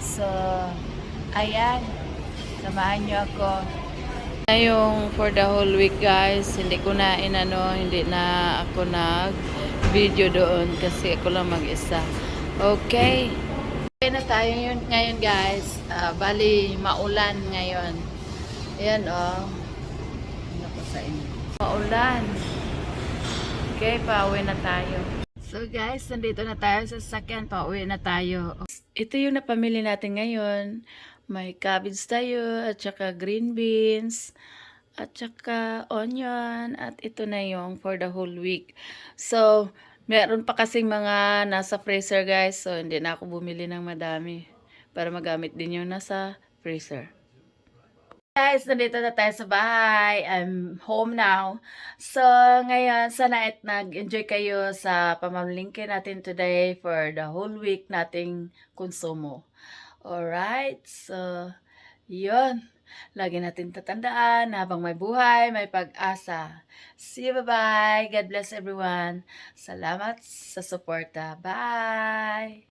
So, ayan. Samahan nyo ako. Yung for the whole week guys, hindi ko na hindi na ako nag-video doon kasi ako lang mag-isa. Okay. Okay na tayo ngayon guys. Bali, maulan ngayon. Ayan oh. Ano ko sa inyo? Maulan. Okay, pauwi na tayo. So guys, nandito na tayo sa sasakyan. Pauwi na tayo. Ito yung napamili natin ngayon. May cabbage tayo, at saka green beans, at saka onion, at ito na yung for the whole week. So, meron pa kasing mga nasa freezer guys. So, hindi na ako bumili ng madami para magamit din yung nasa freezer. Guys, nandito na tayo sa bahay. I'm home now. So, ngayon, sana nag-enjoy kayo sa pamamalingki natin today for the whole week nating konsumo. Alright? So, yun. Lagi natin tatandaan na habang may buhay, may pag-asa. See you, bye-bye. God bless everyone. Salamat sa suporta. Bye!